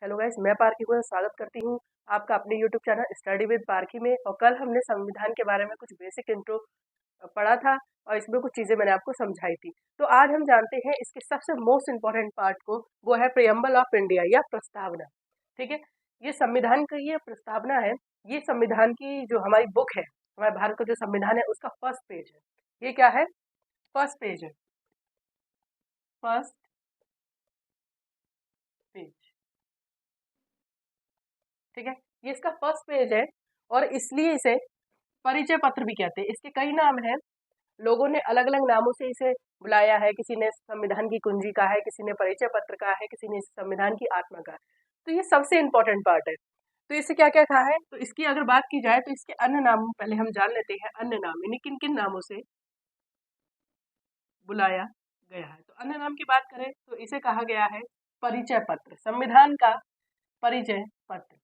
Hello guys, मैं पारखी को स्वागत करती हूँ आपका अपने यूट्यूब चैनल स्टडी विद पारखी में। और कल हमने संविधान के बारे में कुछ बेसिक इंट्रो पढ़ा था और इसमें कुछ चीज़ें मैंने आपको समझाई थी। तो आज हम जानते हैं इसके सबसे मोस्ट इम्पॉर्टेंट पार्ट को, वो है प्रियम्बल ऑफ इंडिया या प्रस्तावना। ठीक है, ये संविधान का ये प्रस्तावना है। ये संविधान की जो हमारी बुक है, हमारे भारत का जो संविधान है उसका फर्स्ट पेज है। ये क्या है? फर्स्ट पेज है, फर्स्ट पेज। ठीक है, ये इसका फर्स्ट पेज है और इसलिए इसे परिचय पत्र भी कहते हैं। इसके कई नाम हैं, लोगों ने अलग अलग नामों से इसे बुलाया है। किसी ने संविधान की कुंजी कहा है, किसी ने परिचय पत्र कहा है, किसी ने संविधान की आत्मा कहा है। तो ये सबसे इम्पोर्टेंट पार्ट है। तो इससे क्या क्या कहा है, तो इसकी अगर बात की जाए तो इसके अन्य नाम पहले हम जान लेते हैं। अन्य नाम यानी किन किन नामों से बुलाया गया है। तो अन्य नाम की बात करें तो इसे कहा गया है परिचय पत्र, संविधान का परिचय पत्र,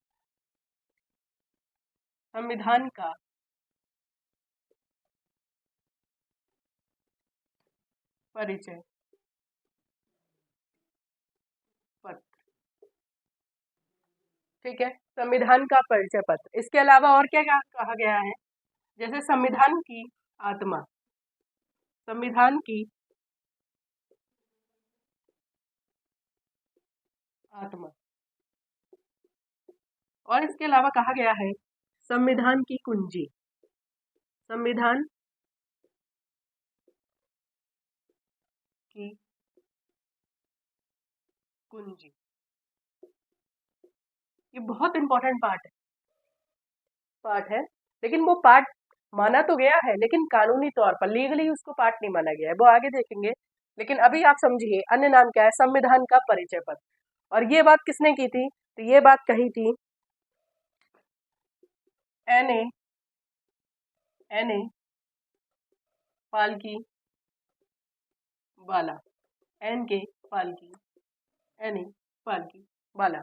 संविधान का परिचय पत्र। ठीक है, संविधान का परिचय पत्र। इसके अलावा और क्या क्या कहा गया है, जैसे संविधान की आत्मा, संविधान की आत्मा। और इसके अलावा कहा गया है संविधान की कुंजी, संविधान की कुंजी। ये बहुत इंपॉर्टेंट पार्ट है। लेकिन वो पार्ट माना तो गया है, लेकिन कानूनी तौर पर लीगली उसको पार्ट नहीं माना गया है, वो आगे देखेंगे। लेकिन अभी आप समझिए अन्य नाम क्या है, संविधान का परिचय पत्र। और ये बात किसने की थी, तो ये बात कही थी एन ए पालकी वाला, एन के पालकी, एन ए पालकी वाला।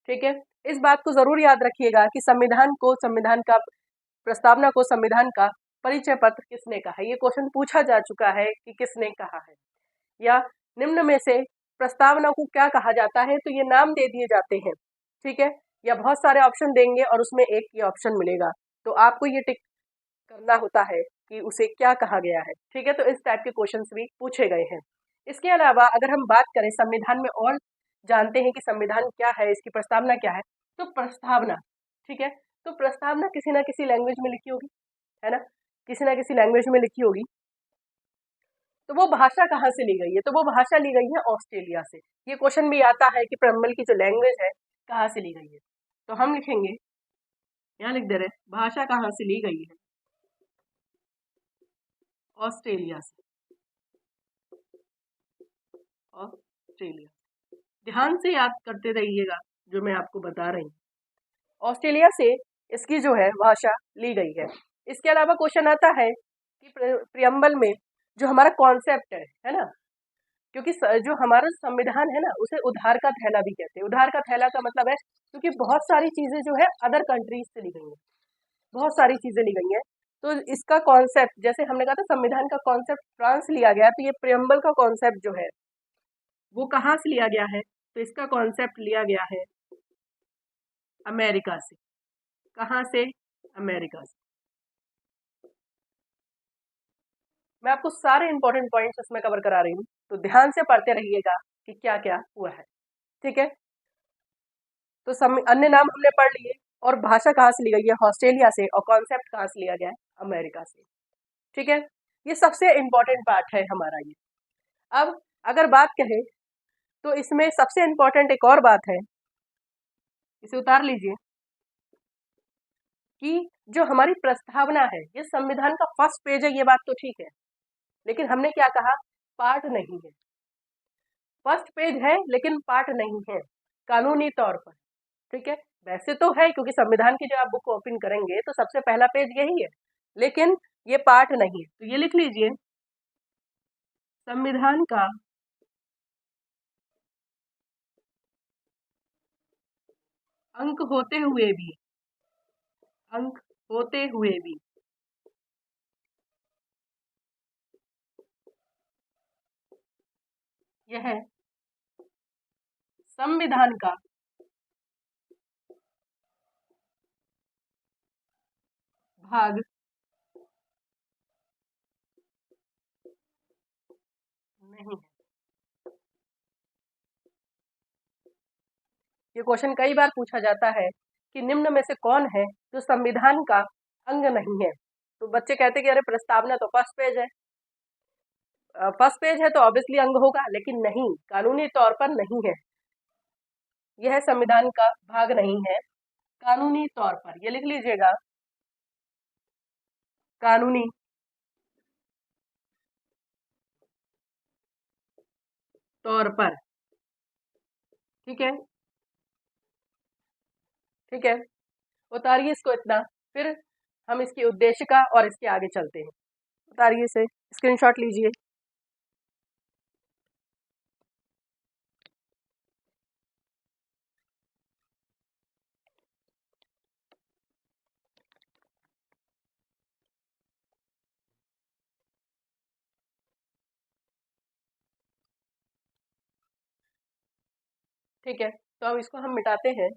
ठीक है, इस बात को जरूर याद रखिएगा कि संविधान का प्रस्तावना को संविधान का परिचय पत्र किसने कहा है। ये क्वेश्चन पूछा जा चुका है कि किसने कहा है, या निम्न में से प्रस्तावना को क्या कहा जाता है। तो ये नाम दे दिए जाते हैं, ठीक है, या बहुत सारे ऑप्शन देंगे और उसमें एक ये ऑप्शन मिलेगा, तो आपको ये टिक करना होता है कि उसे क्या कहा गया है। ठीक है, तो इस टाइप के क्वेश्चंस भी पूछे गए हैं। इसके अलावा अगर हम बात करें संविधान में और जानते हैं कि संविधान क्या है, इसकी प्रस्तावना क्या है, तो प्रस्तावना, ठीक है, तो प्रस्तावना किसी ना किसी लैंग्वेज में लिखी होगी, है ना, किसी ना किसी लैंग्वेज में लिखी होगी। तो वो भाषा कहाँ से ली गई है, तो वो भाषा ली गई है ऑस्ट्रेलिया से। ये क्वेश्चन भी आता है कि प्रेम्बल की जो लैंग्वेज है कहाँ से ली गई है, तो हम लिखेंगे, यहाँ लिख दे रहे भाषा कहाँ से ली गई है, ऑस्ट्रेलिया से, ऑस्ट्रेलिया। ध्यान से याद करते रहिएगा जो मैं आपको बता रही हूँ, ऑस्ट्रेलिया से इसकी जो है भाषा ली गई है। इसके अलावा क्वेश्चन आता है कि प्रियम्बल में जो हमारा कॉन्सेप्ट है ना, क्योंकि जो हमारा संविधान है ना उसे उधार का थैला भी कहते हैं। उधार का थैला का मतलब है क्योंकि बहुत सारी चीजें जो है अदर कंट्रीज से ली गई हैं, बहुत सारी चीजें ली गई हैं। तो इसका कॉन्सेप्ट, जैसे हमने कहा था संविधान का कॉन्सेप्ट फ्रांस से लिया गया, तो ये प्रियम्बल का कॉन्सेप्ट जो है वो कहाँ से लिया गया है, तो इसका कॉन्सेप्ट लिया गया है अमेरिका से। कहाँ से? अमेरिका से। मैं आपको सारे इंपॉर्टेंट पॉइंट्स इसमें कवर करा रही हूँ, तो ध्यान से पढ़ते रहिएगा कि क्या क्या हुआ है। ठीक है, तो अन्य नाम हमने पढ़ लिए, और भाषा कहाँ से ली गई है, ऑस्ट्रेलिया से, और कॉन्सेप्ट कहाँ से लिया गया है, अमेरिका से। ठीक है, ये सबसे इंपॉर्टेंट पार्ट है हमारा ये। अब अगर बात करें तो इसमें सबसे इंपॉर्टेंट एक और बात है, इसे उतार लीजिए, कि जो हमारी प्रस्तावना है ये संविधान का फर्स्ट पेज है, ये बात तो ठीक है, लेकिन हमने क्या कहा, पार्ट नहीं है। फर्स्ट पेज है लेकिन पार्ट नहीं है कानूनी तौर पर। ठीक है, वैसे तो है क्योंकि संविधान की जब आप बुक ओपन करेंगे तो सबसे पहला पेज यही है, लेकिन ये पार्ट नहीं है। तो ये लिख लीजिए, संविधान का अंक होते हुए भी, अंक होते हुए भी यह संविधान का भाग नहीं है। ये क्वेश्चन कई बार पूछा जाता है कि निम्न में से कौन है जो संविधान का अंग नहीं है। तो बच्चे कहते कि अरे प्रस्तावना तो फर्स्ट पेज है, फर्स्ट पेज है तो ऑब्वियसली अंग होगा, लेकिन नहीं, कानूनी तौर पर नहीं है। यह संविधान का भाग नहीं है कानूनी तौर पर। ये लिख लीजिएगा, कानूनी तौर पर। ठीक है, ठीक है, उतारिए इसको इतना, फिर हम इसकी उद्देशिका और इसके आगे चलते हैं। उतारिए से, स्क्रीनशॉट लीजिए। ठीक है, तो अब इसको हम मिटाते हैं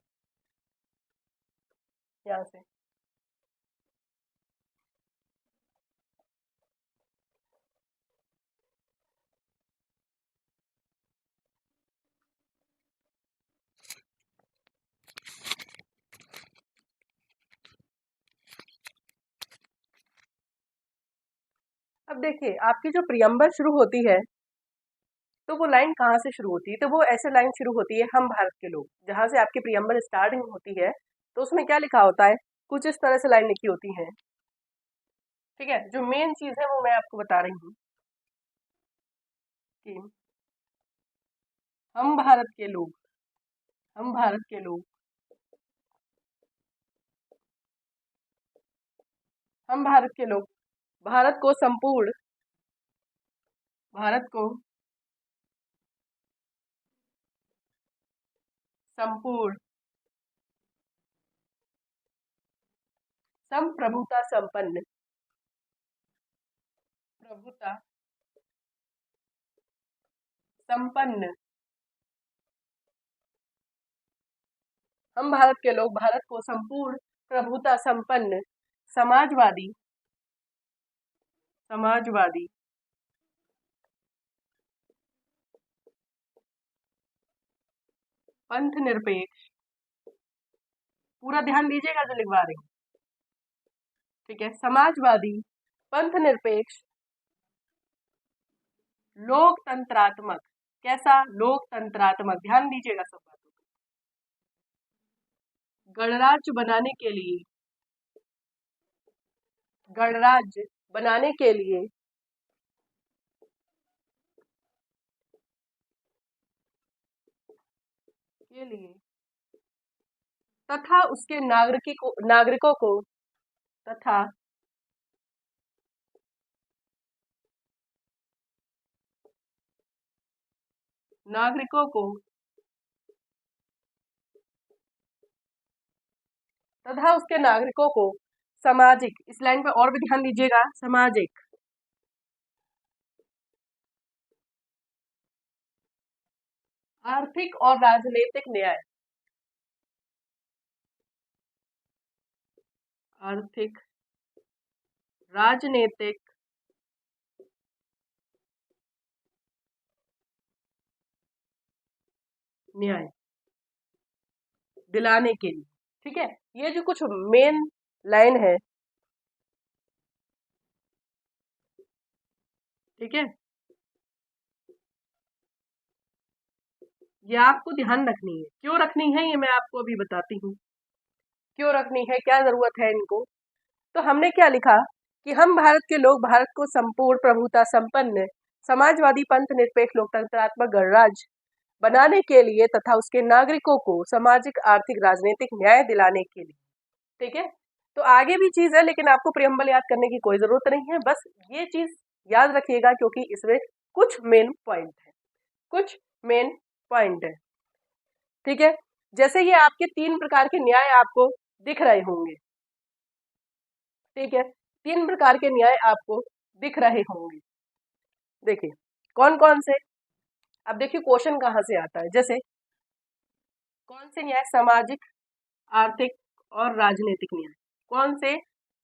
यहाँ से। अब देखिए, आपकी जो प्रियम्बल शुरू होती है तो वो लाइन कहाँ से शुरू होती है? तो वो ऐसे लाइन शुरू होती है, हम भारत के लोग। जहां से आपकी प्रियम्बल स्टार्टिंग होती है तो उसमें क्या लिखा होता है, कुछ इस तरह से लाइन लिखी होती है। ठीक है, जो मेन चीज है वो मैं आपको बता रही हूँ कि हम भारत के लोग, हम भारत के लोग, हम भारत के लोग भारत को संपूर्ण, भारत को संपूर्ण संप्रभुता संपन्न, प्रभुता संपन्न, हम भारत के लोग भारत को संपूर्ण प्रभुता संपन्न समाजवादी, समाजवादी पंथ निरपेक्ष, पूरा ध्यान दीजिएगा जो लिखवा रही हूँ। ठीक है, समाजवादी पंथ निरपेक्ष लोकतंत्रात्मक, कैसा? लोकतंत्रात्मक, ध्यान दीजिएगा सब बातों को। गणराज्य बनाने के लिए, गणराज्य बनाने के लिए तथा उसके नागरिकों को तथा नागरिकों को तथा उसके नागरिकों को सामाजिक, इस लाइन पे और भी ध्यान दीजिएगा, सामाजिक, आर्थिक और राजनीतिक न्याय, आर्थिक राजनीतिक न्याय दिलाने के लिए। ठीक है, ये जो कुछ मेन लाइन है, ठीक है, ये आपको ध्यान रखनी है। क्यों रखनी है ये मैं आपको अभी बताती हूँ, क्यों रखनी है, क्या जरूरत है इनको। तो हमने क्या लिखा कि हम भारत के लोग भारत को संपूर्ण प्रभुता संपन्न समाजवादी पंथ निरपेक्ष लोकतंत्रात्मक गणराज्य बनाने के लिए तथा उसके नागरिकों को सामाजिक आर्थिक राजनीतिक न्याय दिलाने के लिए। ठीक है, तो आगे भी चीज है लेकिन आपको प्रियम्बल याद करने की कोई जरूरत नहीं है, बस ये चीज याद रखिएगा क्योंकि इसमें कुछ मेन पॉइंट है, कुछ मेन पॉइंट है। ठीक है, जैसे ये आपके 3 प्रकार के न्याय आपको दिख रहे होंगे। ठीक है, 3 प्रकार के न्याय आपको दिख रहे होंगे। देखिए कौन कौन से, अब देखिए क्वेश्चन कहाँ से आता है। जैसे कौन से न्याय? सामाजिक, आर्थिक और राजनीतिक न्याय। कौन से?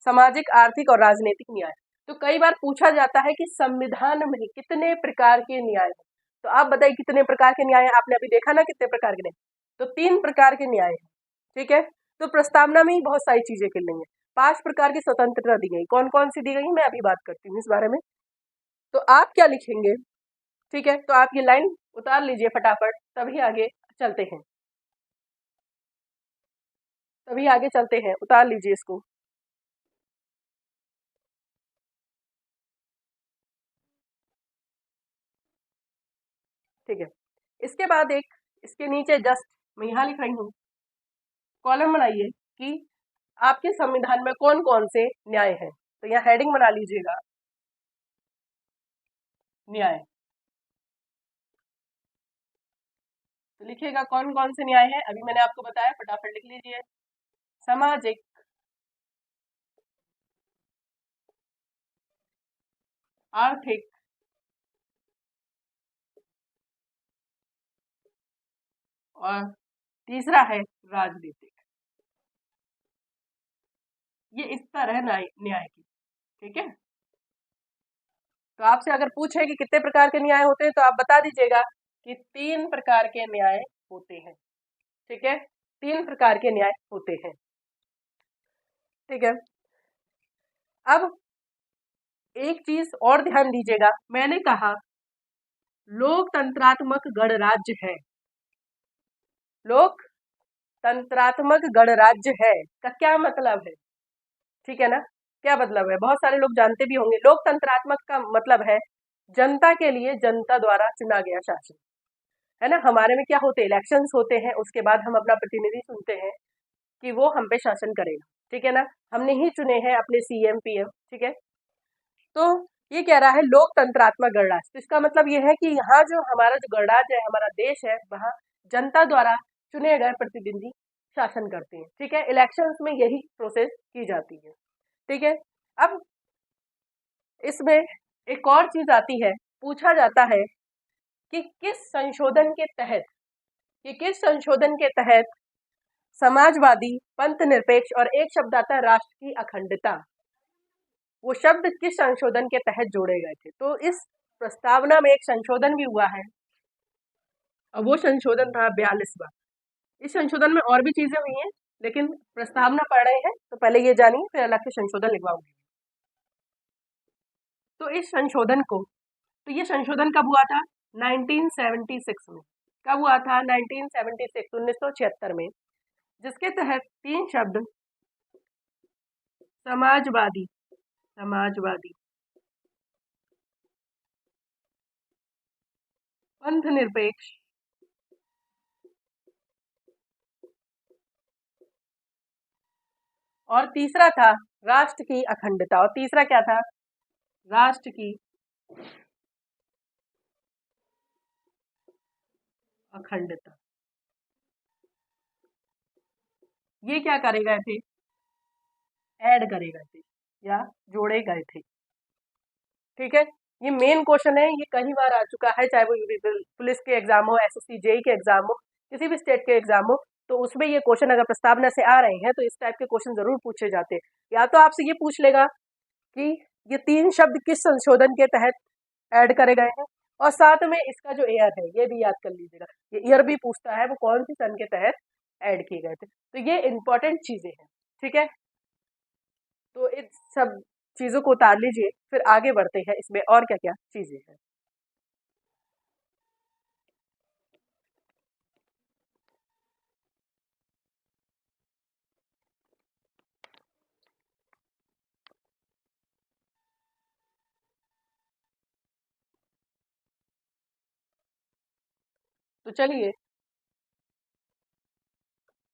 सामाजिक, आर्थिक और राजनीतिक न्याय। तो कई बार पूछा जाता है कि संविधान में कितने प्रकार के न्याय हैं, तो आप बताइए कितने प्रकार के न्याय हैं। आपने अभी देखा ना कितने प्रकार के न्याय, तो 3 प्रकार के न्याय हैं। ठीक है, तो प्रस्तावना में ही बहुत सारी चीजें कर लेंगे। 5 प्रकार की स्वतंत्रता दी गई, कौन कौन सी दी गई मैं अभी बात करती हूँ इस बारे में। तो आप क्या लिखेंगे, ठीक है, तो आप ये लाइन उतार लीजिए फटाफट, तभी आगे चलते हैं, उतार लीजिए इसको। ठीक है, इसके बाद एक इसके नीचे जस्ट मैं यहाँ लिख रही हूँ, कॉलम बनाइए कि आपके संविधान में कौन कौन से न्याय हैं। तो यहाँ हेडिंग बना लीजिएगा न्याय, तो लिखिएगा कौन कौन से न्याय हैं। अभी मैंने आपको बताया, फटाफट लिख लीजिए। सामाजिक, आर्थिक, और तीसरा है राजनीतिक। ये इस तरह न्याय की, ठीक है। तो आपसे अगर पूछे कि कितने प्रकार के न्याय होते हैं, तो आप बता दीजिएगा कि 3 प्रकार के न्याय होते हैं। ठीक है, 3 प्रकार के न्याय होते हैं। ठीक है, अब एक चीज और ध्यान दीजिएगा, मैंने कहा लोकतंत्रात्मक गणराज्य है, लोकतंत्रात्मक गणराज्य है का क्या मतलब है, ठीक है ना, क्या मतलब है, बहुत सारे लोग जानते भी होंगे। लोकतंत्रात्मक का मतलब है जनता के लिए जनता द्वारा चुना गया शासन, है ना। हमारे में क्या होते हैं, इलेक्शंस होते हैं, उसके बाद हम अपना प्रतिनिधि चुनते हैं कि वो हम पे शासन करेगा, ठीक है ना। हमने ही चुने हैं अपने सीएम पीएम, ठीक है। तो ये कह रहा है लोकतंत्रात्मक गणराज्य, तो इसका मतलब ये है कि यहाँ जो हमारा जो गणराज्य है, हमारा देश है, वहाँ जनता द्वारा चुने गए प्रतिनिधि शासन करते हैं, ठीक है। इलेक्शंस में यही प्रोसेस की जाती है, ठीक है। अब इसमें एक और चीज आती है, पूछा जाता है कि किस संशोधन के तहत, समाजवादी, पंथ निरपेक्ष और एक शब्द आता है राष्ट्र की अखंडता, वो शब्द किस संशोधन के तहत जोड़े गए थे। तो इस प्रस्तावना में एक संशोधन भी हुआ है, और वो संशोधन था 42वां। इस संशोधन में और भी चीजें हुई हैं, लेकिन प्रस्तावना पढ़ रहे हैं तो पहले ये जानिए, फिर अलग से संशोधन लिखवाऊंगी। तो इस संशोधन को, तो ये संशोधन कब हुआ था, 1976 में। कब हुआ था, 1976, 1976 में, जिसके तहत 3 शब्द समाजवादी, पंथ निरपेक्ष और तीसरा था राष्ट्र की अखंडता, और तीसरा क्या था, राष्ट्र की अखंडता। ये क्या करे गए थे, ऐड करे गए थे या जोड़े गए थे, ठीक है। ये मेन क्वेश्चन है, ये कई बार आ चुका है, चाहे वो पुलिस के एग्जाम हो, एसएससी जेई के एग्जाम हो, किसी भी स्टेट के एग्जाम हो, तो उसमें ये क्वेश्चन अगर प्रस्तावना से आ रहे हैं तो इस टाइप के क्वेश्चन जरूर पूछे जाते हैं। या तो आपसे ये पूछ लेगा कि ये 3 शब्द किस संशोधन के तहत ऐड करे गए हैं, और साथ में इसका जो ईयर है ये भी याद कर लीजिएगा, ये ईयर भी पूछता है वो कौन सी सन के तहत ऐड किए गए थे। तो ये इंपॉर्टेंट चीजें हैं, ठीक है। तो इस सब चीजों को उतार लीजिए, फिर आगे बढ़ते हैं इसमें और क्या क्या चीजें हैं। तो चलिए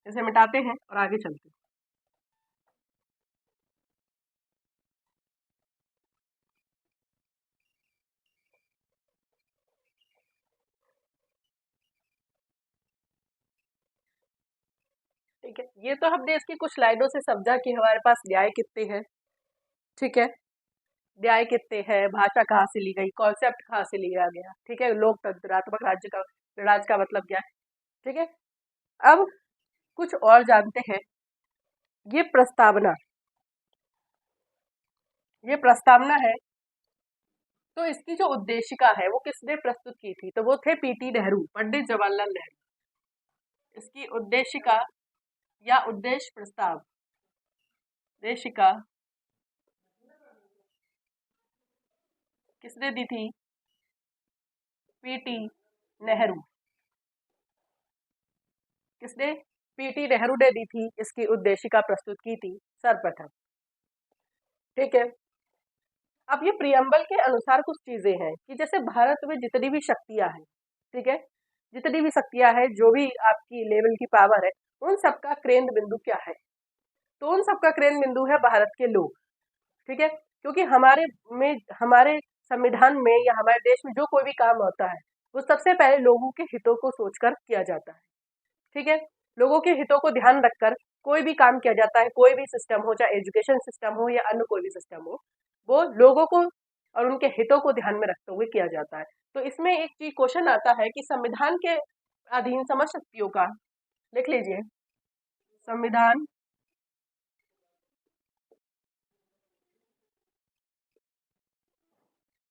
इसे मिटाते हैं और आगे चलते हैं। ठीक है, ये तो हमने इसकी कुछ लाइनों से समझा कि हमारे पास न्याय कितने हैं, ठीक है। न्याय कितने हैं, भाषा कहाँ से ली गई, कॉन्सेप्ट कहाँ से लिया गया, ठीक है, लोकतंत्रात्मक राज्य का मतलब क्या है, ठीक है। अब कुछ और जानते हैं, ये प्रस्तावना ये प्रस्तावना है, तो इसकी जो उद्देशिका है वो किसने प्रस्तुत की थी? तो वो थे पीटी नेहरू, पंडित जवाहरलाल नेहरू। इसकी उद्देशिका या उद्देश्य प्रस्ताव, उद्देशिका किसने दी थी? पीटी नेहरू। किसने? पीटी नेहरू ने दी थी, इसकी उद्देशिका प्रस्तुत की थी सर्वप्रथम। ठीक है। अब ये प्रियम्बल के अनुसार कुछ चीजें हैं कि जैसे भारत में जितनी भी शक्तियां हैं, ठीक है, जितनी भी शक्तियां हैं, जो भी आपकी लेवल की पावर है, उन सबका केंद्र बिंदु क्या है? तो उन सबका केंद्र बिंदु है भारत के लोग। ठीक है, क्योंकि हमारे संविधान में या हमारे देश में जो कोई भी काम होता है वो सबसे पहले लोगों के हितों को सोचकर किया जाता है। ठीक है, लोगों के हितों को ध्यान रखकर कोई भी काम किया जाता है, कोई भी सिस्टम हो, चाहे एजुकेशन सिस्टम हो या अन्य कोई भी सिस्टम हो, वो लोगों को और उनके हितों को ध्यान में रखते हुए किया जाता है। तो इसमें एक चीज क्वेश्चन आता है कि संविधान के अधीन समस्त शक्तियों का, लिख लीजिए, संविधान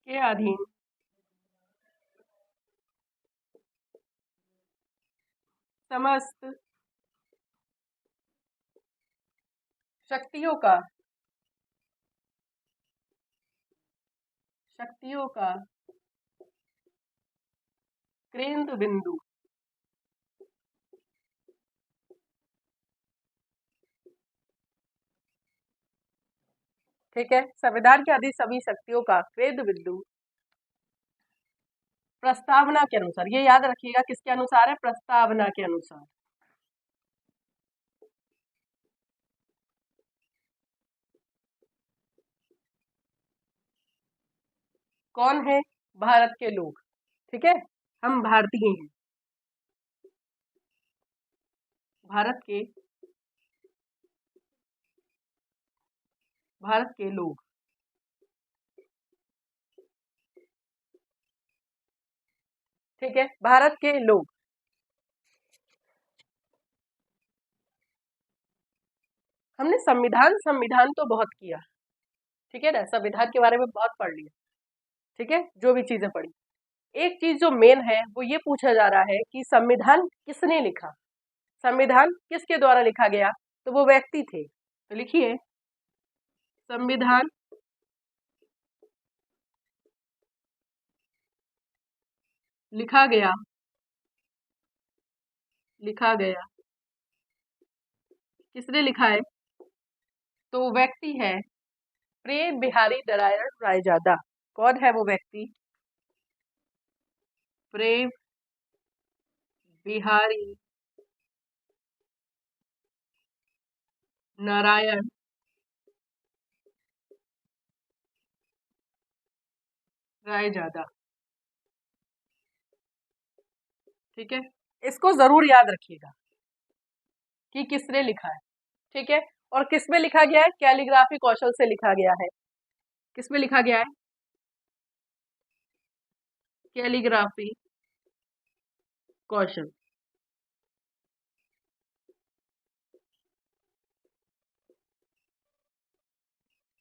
के अधीन समस्त शक्तियों का केंद्र बिंदु ठीक है, संविधान के अधीन सभी शक्तियों का केंद्र बिंदु प्रस्तावना के अनुसार, ये याद रखिएगा किसके अनुसार है? प्रस्तावना के अनुसार। कौन है? भारत के लोग। ठीक है, हम भारतीय हैं, भारत के लोग। ठीक है, भारत के लोग। हमने संविधान संविधान तो बहुत किया, ठीक है ना, संविधान के बारे में बहुत पढ़ लिया। ठीक है, जो भी चीजें पढ़ी, एक चीज जो मेन है वो ये पूछा जा रहा है कि संविधान किसने लिखा, संविधान किसके द्वारा लिखा गया? तो वो व्यक्ति थे। तो लिखिए, संविधान लिखा गया किसने लिखा है? तो व्यक्ति है प्रेम बिहारी नारायण रायजादा। कौन है वो व्यक्ति? प्रेम बिहारी नारायण रायजादा। ठीक है, इसको जरूर याद रखिएगा कि किसने लिखा है। ठीक है, और किसमें लिखा गया है? कैलीग्राफी कौशल से लिखा गया है। किसमें लिखा गया है? कैलीग्राफी कौशल।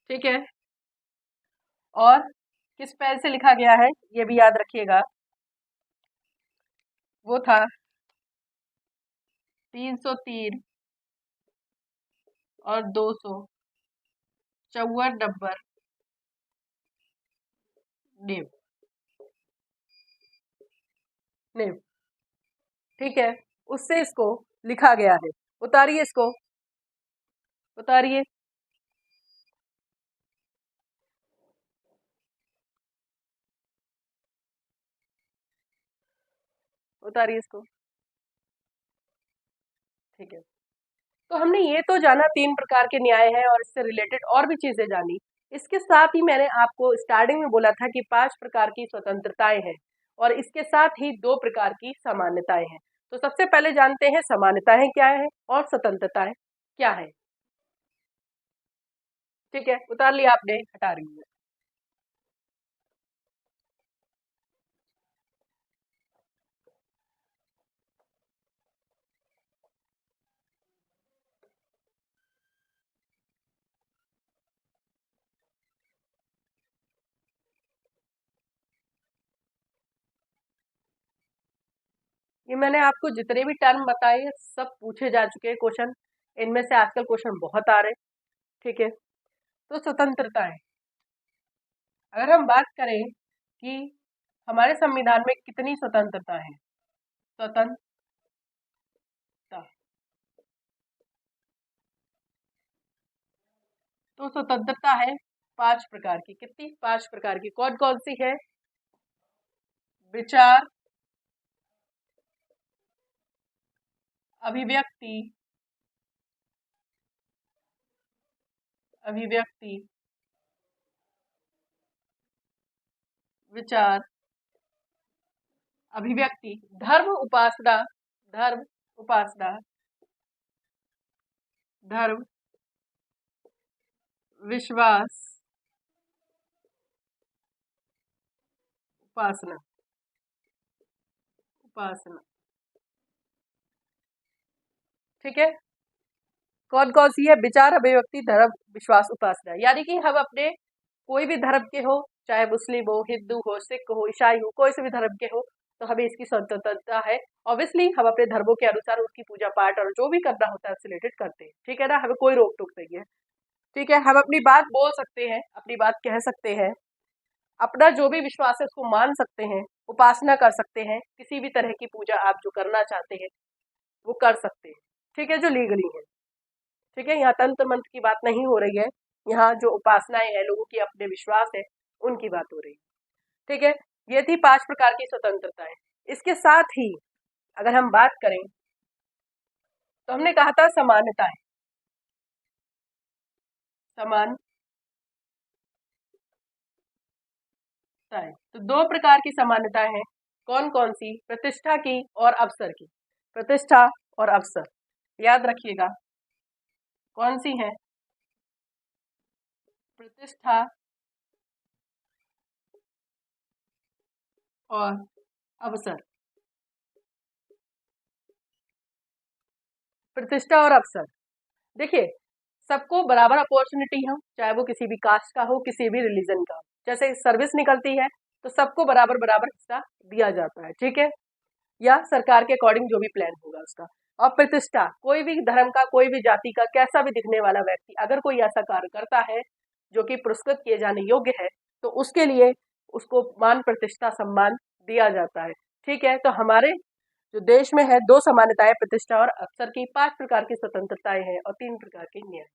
ठीक है, और किस पेन से लिखा गया है ये भी याद रखिएगा, वो था 303 और 254 नंबर नेव नेव। ठीक है, उससे इसको लिखा गया है। उतारिए इसको, उतारिए, उतारिए इसको। ठीक है, तो हमने ये तो जाना 3 प्रकार के न्याय हैं और इससे रिलेटेड और भी चीजें जानी। इसके साथ ही मैंने आपको स्टार्टिंग में बोला था कि 5 प्रकार की स्वतंत्रताएं हैं और इसके साथ ही 2 प्रकार की सामान्यताएं हैं। तो सबसे पहले जानते हैं सामान्यताएं क्या है और स्वतंत्रताएं क्या है। ठीक है, उतार लिया आपने, हटा रही हूँ। ये मैंने आपको जितने भी टर्म बताए सब पूछे जा चुके हैं क्वेश्चन, इनमें से आजकल क्वेश्चन बहुत आ रहे हैं। ठीक है, तो स्वतंत्रता है, अगर हम बात करें कि हमारे संविधान में कितनी स्वतंत्रता है, स्वतंत्रता, तो स्वतंत्रता है 5 प्रकार की। कितनी? 5 प्रकार की। कौन कौन सी है? विचार, अभिव्यक्ति, अभिव्यक्ति, विचार, अभिव्यक्ति, धर्म उपासना, धर्म उपासना, धर्म, विश्वास, उपासना, उपासना। ठीक है, कौन कौन सी है? विचार, अभिव्यक्ति, धर्म, विश्वास, उपासना। यानी कि हम अपने कोई भी धर्म के हो, चाहे मुस्लिम हो, हिंदू हो, सिख हो, ईसाई हो, कोई से भी धर्म के हो, तो हमें इसकी स्वतंत्रता है। ऑब्वियसली हम अपने धर्मों के अनुसार उसकी पूजा पाठ और जो भी करना होता है उससे रिलेटेड करते हैं। ठीक है ना, हमें कोई रोक टोक नहीं है। ठीक है, हम अपनी बात बोल सकते हैं, अपनी बात कह सकते हैं, अपना जो भी विश्वास है उसको मान सकते हैं, उपासना कर सकते हैं, किसी भी तरह की पूजा आप जो करना चाहते हैं वो कर सकते हैं। ठीक है, जो लीगली है। ठीक है, यहाँ तंत्र मंत्र की बात नहीं हो रही है, यहाँ जो उपासनाएं हैं, लोगों की अपने विश्वास है, उनकी बात हो रही है। ठीक है, ये थी 5 प्रकार की स्वतंत्रताएं। इसके साथ ही अगर हम बात करें तो हमने कहा था समानताएं, समानताएं। तो 2 प्रकार की समानताएं हैं। कौन कौन सी? प्रतिष्ठा की और अवसर की। प्रतिष्ठा और अवसर याद रखिएगा, कौन सी है? प्रतिष्ठा और अवसर। प्रतिष्ठा और अवसर, देखिए सबको बराबर अपॉर्चुनिटी हो, चाहे वो किसी भी कास्ट का हो, किसी भी रिलीजन का हो। जैसे सर्विस निकलती है तो सबको बराबर बराबर हिस्सा दिया जाता है। ठीक है, या सरकार के अकॉर्डिंग जो भी प्लान होगा उसका। और प्रतिष्ठा, कोई भी धर्म का, कोई भी जाति का, कैसा भी दिखने वाला व्यक्ति अगर कोई ऐसा कार्य करता है जो कि पुरस्कृत किए जाने योग्य है तो उसके लिए उसको मान, प्रतिष्ठा, सम्मान दिया जाता है। ठीक है, तो हमारे जो देश में है 2 समानताएं, प्रतिष्ठा और अवसर की, 5 प्रकार की स्वतंत्रताएं हैं और 3 प्रकार के न्याय।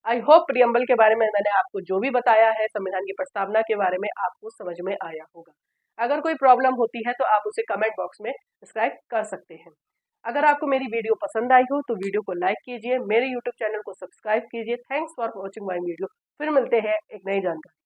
आई होप प्रियम्बल के बारे में मैंने आपको जो भी बताया है, संविधान की प्रस्तावना के बारे में आपको समझ में आया होगा। अगर कोई प्रॉब्लम होती है तो आप उसे कमेंट बॉक्स में डिस्क्राइब कर सकते हैं। अगर आपको मेरी वीडियो पसंद आई हो तो वीडियो को लाइक कीजिए, मेरे यूट्यूब चैनल को सब्सक्राइब कीजिए। Thanks for watching my video. फिर मिलते हैं एक नई जानकारी।